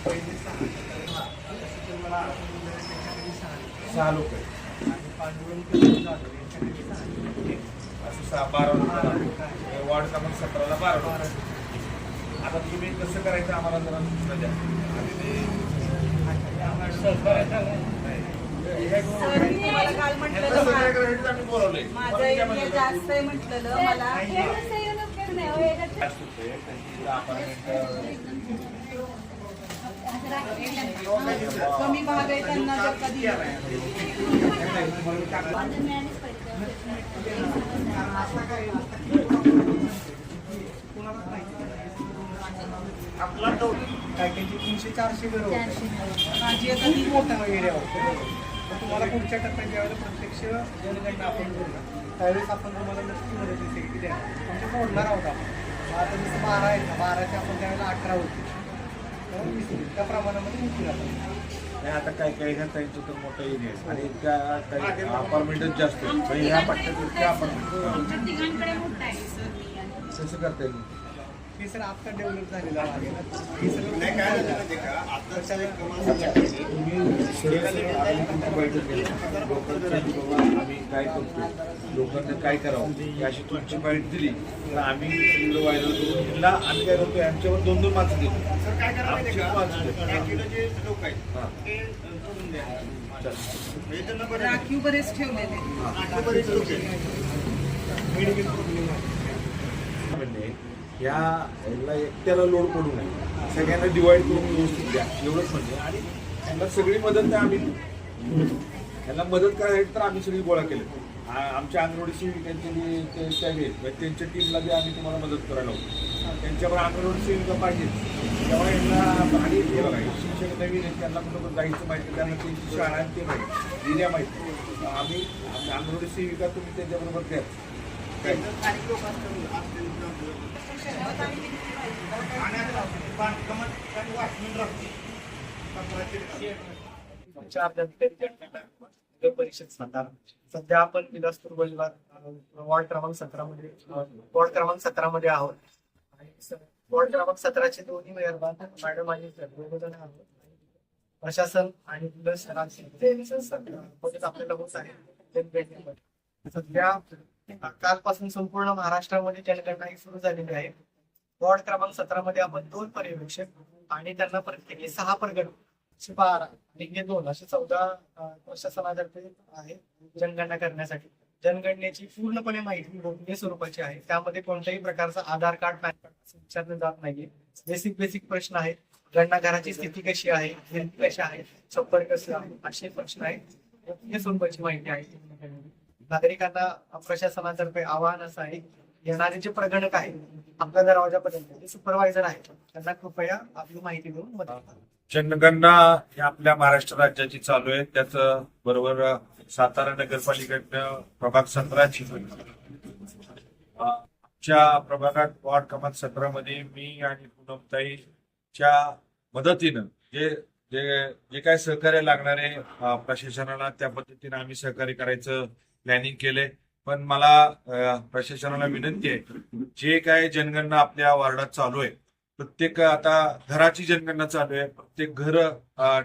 पहिले 6 लोक आहेत आणि पांडुरंग जाधव यांच्याकडे 6 असं 12 वार्ड क्रमांक 17ला 12. आता तुम्ही कसं करायचं आम्हाला जरा सूचना द्या. आम्ही बोलवलंय जास्त आहे म्हटलं मला कमी भाग आहे त्यांना जर कधी पॅकेजची 300-400 घरं माझी आता ती मोठा एरिया होतो. तुम्हाला पुढच्या टप्प्यात ज्यावेळेला प्रत्यक्ष जनगणना आपण बोलणार त्यावेळेस आपण तुम्हाला नक्की मदत दिली द्या म्हणजे बोलणार आहोत आपण. आता जसं 12 आहेत ना 12चे आपण त्यावेळेला 18 होते त्या प्रमाणामध्ये होतील आपण. आता काय काही ना त्यांचं तर मोठा एरिया आहे आणि त्या अपार्टमेंटच जास्त आहे. ह्या पट्ट्यात कसं करता येईल? हे सर आता डेव्हलप झालेलं आहे ना. हे सगळं आम्ही काय करतो लोकांना काय करावं अशी तुमची बाईट दिली तर आम्ही इकडं व्हायरल करून हिला आम्ही काय करतो यांच्यावर 2-2 माणसं देतो. राखीव बरेच ठेवलेले या एकट्याला लोड पडू नये, सगळ्यांना डिवाइड करून व्यवस्थित द्या एवढंच म्हणजे. आणि त्यांना सगळी मदत द्या. आम्ही त्यांना मदत करायची तर आम्ही सगळी गोळा केले. आमच्या अंगणवाडी त्यांच्या टीमला बी आम्ही तुम्हाला मदत करायला होतो. त्यांच्यावर अंगणवाडी सेविका पाहिजे त्यामुळे यांना आणि हे बघा शिक्षक नवीन आहेत त्यांना कुठं जायचं माहिती त्यांना त्यांची शाळा आणि ते माहिती दिल्या माहिती. आम्ही अंगणवाडी सेविका तुम्ही त्यांच्याबरोबर द्या. परिषद सातारा सध्या आपण विलासपूर वॉर्ड क्रमांक 17 मध्ये आहोत. आणि वॉर्ड क्रमांक 17चे दोन्ही मेयरबान मॅडम आणि दोघ जण आहोत. प्रशासन आणि आपल्याला होत आहे. सध्या कालपासून संपूर्ण महाराष्ट्रामध्ये जनगणना ही सुरू झालेली आहे. वॉर्ड क्रमांक 17 मध्ये आपण 2 पर्यवेक्षक आणि त्यांना प्रत्येकी 6 प्रगट 12 आणि हे 2 असे 14 प्रशासनातर्फे आहे जनगणना करण्यासाठी. जनगणनेची पूर्णपणे माहिती गोपनीय स्वरूपाची आहे. त्यामध्ये कोणत्याही प्रकारचा आधार कार्ड पॅन कार्ड विचारलं जात नाहीये. बेसिक प्रश्न आहेत. गणना घराची स्थिती कशी आहे, भिंती कशा आहेत, छप्पर कसं आहे असे प्रश्न आहेत. गोपनीय स्वरूपाची माहिती आहे. नागरिकांना प्रशासनातर्फे आवाहन असं आहे येणारे जे प्रगणक आहेत आपल्या दरवाजापर्यंत जे सुपरवायझर आहेत त्यांना कृपया आपली माहिती देऊन मदत करा. जनगणना ही आपल्या महाराष्ट्र राज्याची चालू आहे. त्याच बरोबर सातारा नगरपालिकेनं प्रभाग 17ची आमच्या प्रभागात वॉर्ड क्रमांक 17 मध्ये मी आणि पूनमताईच्या मदतीनं जे जे जे काय सहकार्य लागणारे प्रशासनाला त्या पद्धतीने आम्ही सहकार्य करायचं प्लॅनिंग केले. पण मला प्रशासनाला विनंती आहे जे काय जनगणना आपल्या वार्डात चालू आहे प्रत्येक आता घराची जनगणना चालू आहे. प्रत्येक घर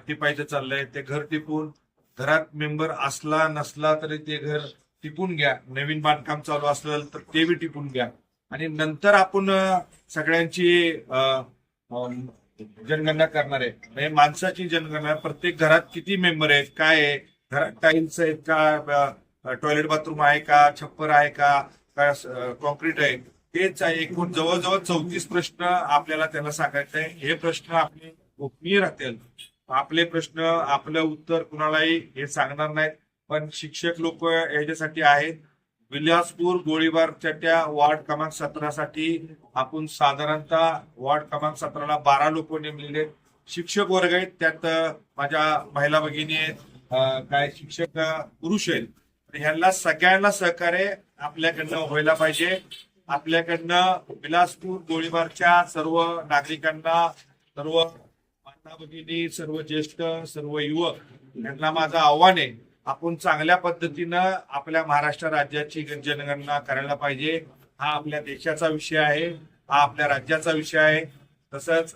टिपायचं चाललंय. ते घर टिपून घरात मेंबर असला नसला तरी ते घर टिपून घ्या. नवीन बांधकाम चालू असलं तर ते बी टिपून घ्या आणि नंतर आपण सगळ्यांची जनगणना करणार आहे. म्हणजे माणसाची जनगणना प्रत्येक घरात किती मेंबर आहेत, काय आहे, घरात टाईल्स आहेत का, टॉयलेट बाथरूम आहे का, छप्पर आहे का, कॉन्क्रीट आहे, तेच आहे. एकूण जवळजवळ 34 प्रश्न आपल्याला त्यांना सांगायचे आहे. हे प्रश्न आपले गोपनीय राहतील. आपले प्रश्न आपलं उत्तर कुणालाही हे सांगणार नाहीत. पण शिक्षक लोक याच्यासाठी आहेत. विलासपूर गोळीबारच्या त्या वॉर्ड क्रमांक 17 साठी आपण साधारणतः वॉर्ड क्रमांक 17ला 12 लोक नेमलेले शिक्षक वर्ग आहेत. त्यात माझ्या महिला भगिनी आहेत, काय शिक्षक पुरुष आहेत. ह्यांना सगळ्यांना सहकार्य आपल्याकडनं व्हायला पाहिजे. आपल्याकडनं विलासपूर गोळीबारच्या सर्व नागरिकांना, सर्व माता भगिनी, सर्व ज्येष्ठ, सर्व युवक यांना माझं आव्हान आहे आपण चांगल्या पद्धतीनं आपल्या महाराष्ट्र राज्याची जनगणना करायला पाहिजे. हा आपल्या देशाचा विषय आहे, हा आपल्या राज्याचा विषय आहे. तसंच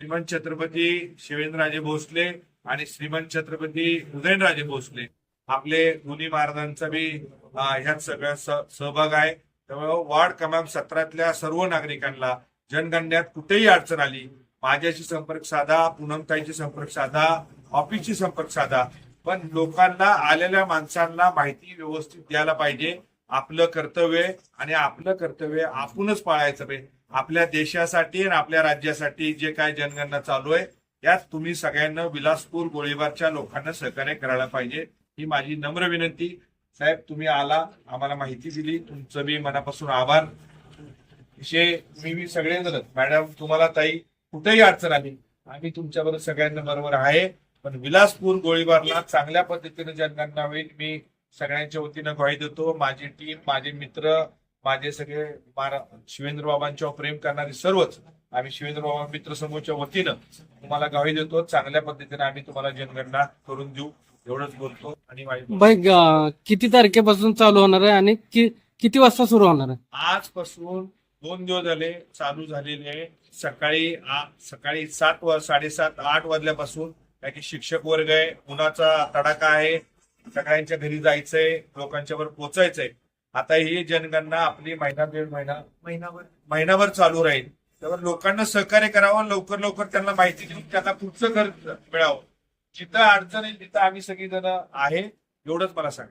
श्रीमंत छत्रपती शिवेंद्रराजे भोसले आणि श्रीमंत छत्रपती उदयनराजे भोसले आपले दोन्ही महाराजांचा बी ह्यात सगळ्या सहभाग आहे. त्यामुळे वार्ड क्रमांक 17 सर्व नागरिकांना जनगणनेत कुठेही अडचण आली माझ्याशी संपर्क साधा, पूनमताईशी संपर्क साधा, ऑफिसशी संपर्क साधा. पण लोकांना आलेल्या माणसांना माहिती व्यवस्थित द्यायला पाहिजे. आपलं कर्तव्य आणि आपलं कर्तव्य आपणच पाळायचं पाहिजे. आपल्या देशासाठी आणि आपल्या राज्यासाठी जे काय जनगणना चालू आहे यात तुम्ही सगळ्यांना विलासपूर गोळीबारच्या लोकांना सहकार्य करायला पाहिजे ही माझी नम्र विनंती. साहेब तुम्ही आला, आम्हाला माहिती दिली, तुमचं बी मनापासून आभार. मी सगळेजण मॅडम तुम्हाला ताई कुठेही अडचण आली आम्ही तुमच्याबरोबर सगळ्यांना बरोबर आहे. पण विलासपूर गोळीबारला चांगल्या पद्धतीने जनगणना होईल मी सगळ्यांच्या वतीनं ग्वाही देतो. माझी टीम, माझे मित्र, माझे सगळे शिवेंद्र बाबांच्यावर प्रेम करणारे सर्वच आम्ही शिवेंद्र बाबा मित्र समूहाच्या वतीनं तुम्हाला ग्वाही देतो. चांगल्या पद्धतीने आम्ही तुम्हाला जनगणना करून देऊ एवढंच बोलतो. आणि बाई किती तारखेपासून चालू होणार आहे आणि किती वाजता सुरू होणार आहे? आजपासून 2 दिवस झाले चालू झालेले आहे. सकाळी 7:30-8 वाजल्यापासून काय की शिक्षक वर्ग आहे, उन्हाचा तडाखा आहे, सगळ्यांच्या घरी जायचंय, लोकांच्या वर पोचायचंय. आता ही जनगणना आपली महिनाभर चालू राहील. त्यावर लोकांना सहकार्य करावं, लवकर लवकर त्यांना माहिती देऊन त्यांना पुढचं घर मिळावं. जिथं अडचण आहे तिथं आम्ही सगळी जण आहे एवढंच मला सांग.